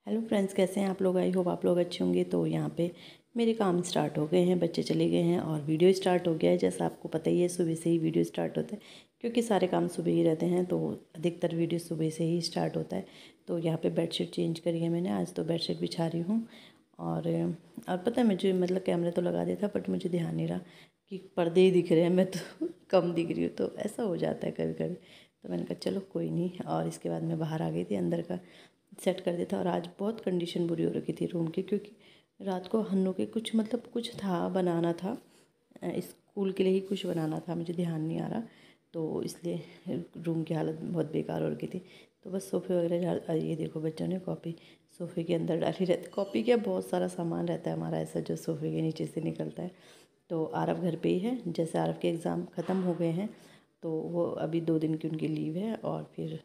Hello friends, कैसे हैं आप लोग। आई होप आप लोग अच्छे होंगे। तो यहाँ पे मेरे काम स्टार्ट हो गए हैं, बच्चे चले गए हैं और वीडियो स्टार्ट हो गया है। जैसा आपको पता ही है, सुबह से ही वीडियो स्टार्ट होता है क्योंकि सारे काम सुबह ही रहते हैं, तो अधिकतर वीडियो सुबह से ही स्टार्ट होता है। तो यहाँ पे बेडशीट चेंज करी है मैंने आज, तो बेडशीट बिछा रही हूँ। और पता है मुझे, मतलब कैमरा तो लगा दिया था बट मुझे ध्यान नहीं रहा कि पर्दे ही दिख रहे हैं, मैं तो कम दिख रही हूँ। तो ऐसा हो जाता है कभी कभी। तो मैंने कहा चलो कोई नहीं। और इसके बाद मैं बाहर आ गई थी, अंदर का सेट कर दिया था। और आज बहुत कंडीशन बुरी हो रखी थी रूम की, क्योंकि रात को हन्नू के कुछ, मतलब कुछ था, बनाना था स्कूल के लिए ही कुछ बनाना था, मुझे ध्यान नहीं आ रहा। तो इसलिए रूम की हालत बहुत बेकार हो रखी थी। तो बस सोफ़े वगैरह ये देखो, बच्चों ने कॉपी सोफ़े के अंदर डाली रहती। कॉपी क्या, बहुत सारा सामान रहता है हमारा ऐसा जो सोफ़े के नीचे से निकलता है। तो आरव घर पे ही है। जैसे आरव के एग्ज़ाम ख़त्म हो गए हैं तो वो अभी 2 दिन की उनकी लीव है और फिर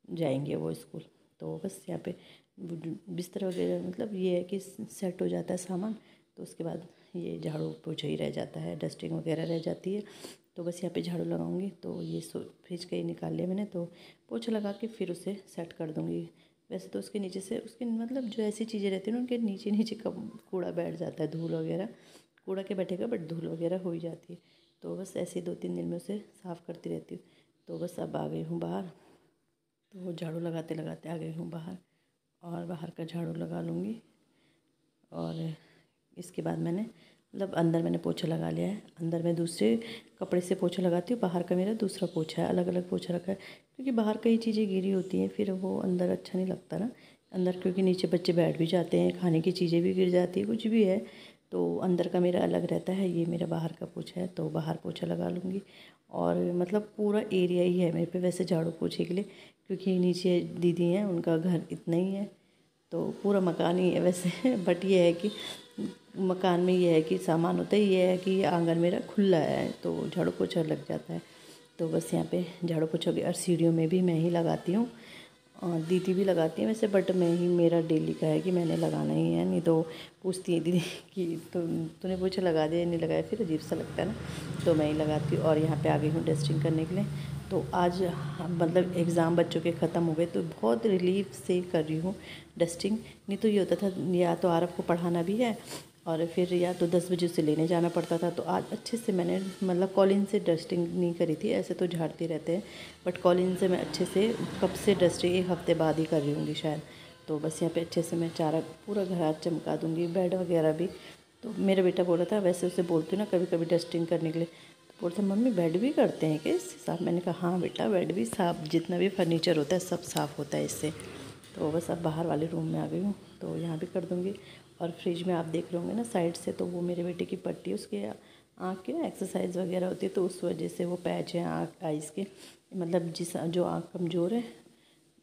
जाएंगे वो स्कूल। तो बस यहाँ पे बिस्तर वगैरह, मतलब ये है कि सेट हो जाता है सामान। तो उसके बाद ये झाड़ू पोछा ही रह जाता है, डस्टिंग वगैरह रह जाती है। तो बस यहाँ पे झाड़ू लगाऊंगी। तो ये फ्रिज का ही निकाल लिया मैंने, तो पोछा लगा के फिर उसे सेट कर दूँगी। वैसे तो उसके नीचे से, उसके मतलब जो ऐसी चीज़ें रहती हैं ना, उनके नीचे नीचे कब कूड़ा बैठ जाता है, धूल वगैरह। कूड़ा क्या बैठेगा, बट धूल वगैरह हो ही जाती है। तो बस ऐसे ही 2-3 दिन में उसे साफ़ करती रहती हूँ। तो बस अब आ गई हूँ बाहर। तो वो झाड़ू लगाते लगाते आ गई हूँ बाहर, और बाहर का झाड़ू लगा लूँगी। और इसके बाद मैंने, मतलब अंदर मैंने पोछा लगा लिया है। अंदर मैं दूसरे कपड़े से पोछा लगाती हूँ, बाहर का मेरा दूसरा पोछा है, अलग अलग पोछा रखा है। क्योंकि बाहर कई चीज़ें गिरी होती हैं, फिर वो अंदर अच्छा नहीं लगता ना अंदर, क्योंकि नीचे बच्चे बैठ भी जाते हैं, खाने की चीज़ें भी गिर जाती है, कुछ भी है। तो अंदर का मेरा अलग रहता है, ये मेरा बाहर का पोछा है, तो बाहर पोछा लगा लूँगी। और मतलब पूरा एरिया ही है मेरे पे वैसे झाड़ू पोछे के लिए, क्योंकि नीचे दीदी हैं, उनका घर इतना ही है, तो पूरा मकान ही है वैसे बट ये है कि मकान में ये है कि सामान होता है, ये है कि आंगन मेरा खुला है तो झाड़ू पोछा लग जाता है। तो बस यहाँ पे झाड़ू पोछा भी, और सीढ़ियों में भी मैं ही लगाती हूँ। और दीदी भी लगाती है वैसे, बट मैं ही, मेरा डेली का है कि मैंने लगाना ही है। नहीं तो पूछती है दीदी कि तूने पोछा लगा दिया, नहीं लगाया, फिर अजीब सा लगता है ना। तो मैं ही लगाती हूँ। और यहाँ पे आ गई हूँ डस्टिंग करने के लिए। तो आज मतलब एग्ज़ाम बच्चों के ख़त्म हो गए, तो बहुत रिलीफ से कर रही हूँ डस्टिंग। नहीं तो ये होता था, या तो आरव को पढ़ाना भी है और फिर या तो 10 बजे उसे लेने जाना पड़ता था। तो आज अच्छे से मैंने, मतलब कॉलिन से डस्टिंग नहीं करी थी, ऐसे तो झाड़ते रहते हैं, बट कॉलिन से मैं अच्छे से, कब से डस्टिंग 1 हफ़्ते बाद ही कर रही होंगी शायद। तो बस यहाँ पे अच्छे से मैं चारा पूरा घर आज चमका दूँगी, बेड वगैरह भी। तो मेरा बेटा बोल रहा था, वैसे उसे बोलती हूँ ना कभी कभी डस्टिंग करने के लिए, तो बोलता मम्मी बेड भी करते हैं क्या इससे साफ़। मैंने कहा हाँ बेटा, बेड भी साफ़, जितना भी फर्नीचर होता है सब साफ़ होता है इससे। तो बस अब बाहर वाले रूम में आ गई हूँ, तो यहाँ भी कर दूँगी। और फ्रिज में आप देख रहे होंगे ना साइड से, तो वो मेरे बेटे की पट्टी, उसके आँख की ना एक्सरसाइज वगैरह होती है, तो उस वजह से वो पैच है आँख, आइज़ के, मतलब जिस जो आँख कमज़ोर है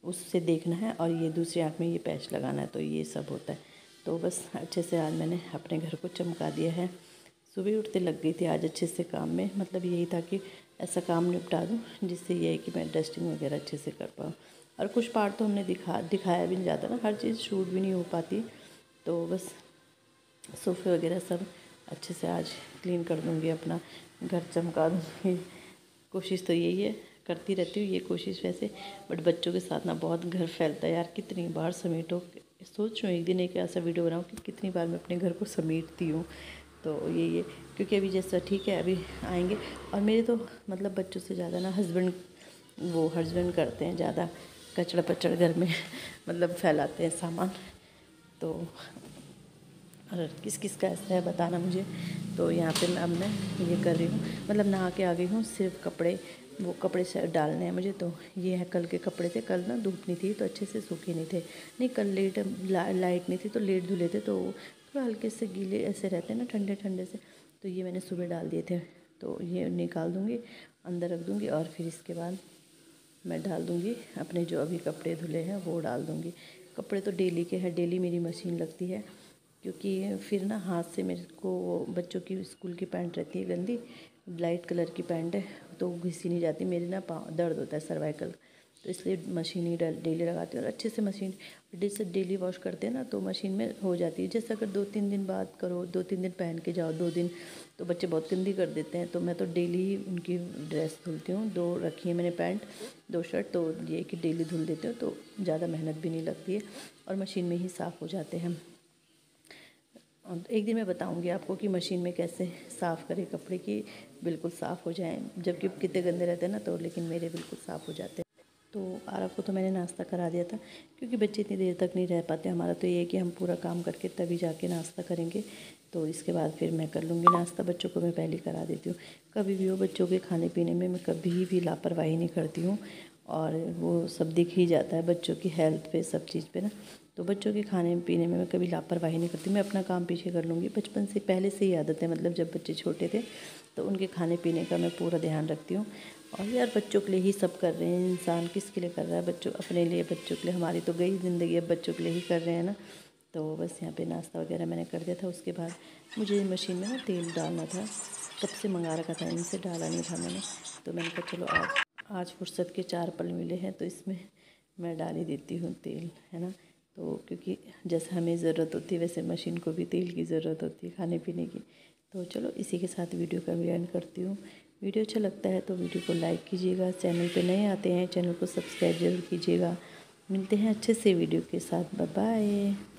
उससे देखना है, और ये दूसरी आँख में ये पैच लगाना है, तो ये सब होता है। तो बस अच्छे से आज मैंने अपने घर को चमका दिया है। सुबह उठते लग गई थी आज अच्छे से काम में, मतलब यही था कि ऐसा काम निपटा दूँ जिससे ये है कि मैं डस्टिंग वगैरह अच्छे से कर पाऊँ। और कुछ पार्ट तो हमने दिखाया भी नहीं जाता ना, हर चीज़ शूट भी नहीं हो पाती। तो बस सोफ़े वगैरह सब अच्छे से आज क्लीन कर दूँगी, अपना घर चमका दूँगी। कोशिश तो यही है, करती रहती हूँ ये कोशिश वैसे, बट बच्चों के साथ ना बहुत घर फैलता है यार, कितनी बार समेटो। सोच रही हूँ एक दिन एक ऐसा वीडियो बनाऊँ कि कितनी बार मैं अपने घर को समेटती हूँ। तो ये क्योंकि अभी जैसा ठीक है, अभी आएंगे। और मेरे तो मतलब बच्चों से ज़्यादा ना हस्बैंड करते हैं ज़्यादा कचड़ा पचड़ घर में मतलब फैलाते हैं सामान। तो और किस किस का ऐसा है बताना मुझे। तो यहाँ पे अब मैं ये कर रही हूँ, मतलब नहा के आ गई हूँ, सिर्फ कपड़े, वो कपड़े से डालने हैं मुझे। तो ये है कल के कपड़े थे, कल ना धूप नहीं थी तो अच्छे से सूखे नहीं थे। नहीं, कल लाइट नहीं थी तो लेट धुले थे, तो थोड़ा हल्के से गीले ऐसे रहते हैं ना, ठंडे ठंडे से। तो ये मैंने सुबह डाल दिए थे, तो ये निकाल दूँगी, अंदर रख दूँगी। और फिर इसके बाद मैं डाल दूँगी अपने जो अभी कपड़े धुले हैं वो डाल दूँगी। कपड़े तो डेली के हैं, डेली मेरी मशीन लगती है, क्योंकि फिर ना हाथ से मेरे को, बच्चों की स्कूल की पैंट रहती है गंदी, लाइट कलर की पैंट है, तो घिसी नहीं जाती मेरी ना, पाँव दर्द होता है सर्वाइकल, तो इसलिए मशीन ही डेली लगाती हूँ। और अच्छे से मशीन डेली वॉश करते हैं ना तो मशीन में हो जाती है। जैसे अगर 2-3 दिन बाद करो, 2-3 दिन पहन के जाओ, 2 दिन तो बच्चे बहुत गंदी कर देते हैं। तो मैं तो डेली ही उनकी ड्रेस धुलती हूँ। 2 रखी है मैंने पैंट, 2 शर्ट, तो ये कि डेली धुल देती हूँ तो ज़्यादा मेहनत भी नहीं लगती है और मशीन में ही साफ़ हो जाते हैं। और एक दिन मैं बताऊंगी आपको कि मशीन में कैसे साफ़ करें कपड़े की बिल्कुल साफ़ हो जाएं, जबकि कितने गंदे रहते हैं ना, तो लेकिन मेरे बिल्कुल साफ़ हो जाते हैं। तो आरव को तो मैंने नाश्ता करा दिया था, क्योंकि बच्चे इतनी देर तक नहीं रह पाते। हमारा तो ये है कि हम पूरा काम करके तभी जाके नाश्ता करेंगे, तो इसके बाद फिर मैं कर लूँगी नाश्ता। बच्चों को मैं पहले करा देती हूँ। कभी भी हो, बच्चों के खाने पीने में मैं कभी भी लापरवाही नहीं करती हूँ, और वो सब दिख ही जाता है बच्चों की हेल्थ पे, सब चीज़ पे ना। तो बच्चों के खाने पीने में मैं कभी लापरवाही नहीं करती। मैं अपना काम पीछे कर लूँगी। बचपन से पहले से ही आदत है, मतलब जब बच्चे छोटे थे तो उनके खाने पीने का मैं पूरा ध्यान रखती हूँ। और यार बच्चों के लिए ही सब कर रहे हैं, इंसान किसके लिए कर रहा है? बच्चों अपने लिए, बच्चों के लिए। हमारी तो गई ज़िंदगी, अब बच्चों के लिए ही कर रहे हैं ना। तो बस यहाँ पे नाश्ता वगैरह मैंने कर दिया था। उसके बाद मुझे मशीन में ना तेल डालना था, कब से मंगा रखा था, इनसे डाला नहीं था मैंने। तो मैंने कहा चलो आज फुर्सत के 4 पल मिले हैं तो इसमें मैं डाल ही देती हूँ तेल, है ना। तो क्योंकि जैसे हमें ज़रूरत होती है वैसे मशीन को भी तेल की ज़रूरत होती है खाने पीने की। तो चलो इसी के साथ वीडियो का भी एंड करती हूँ। वीडियो अच्छा लगता है तो वीडियो को लाइक कीजिएगा। चैनल पे नए आते हैं, चैनल को सब्सक्राइब जरूर कीजिएगा। मिलते हैं अच्छे से वीडियो के साथ। Bye bye.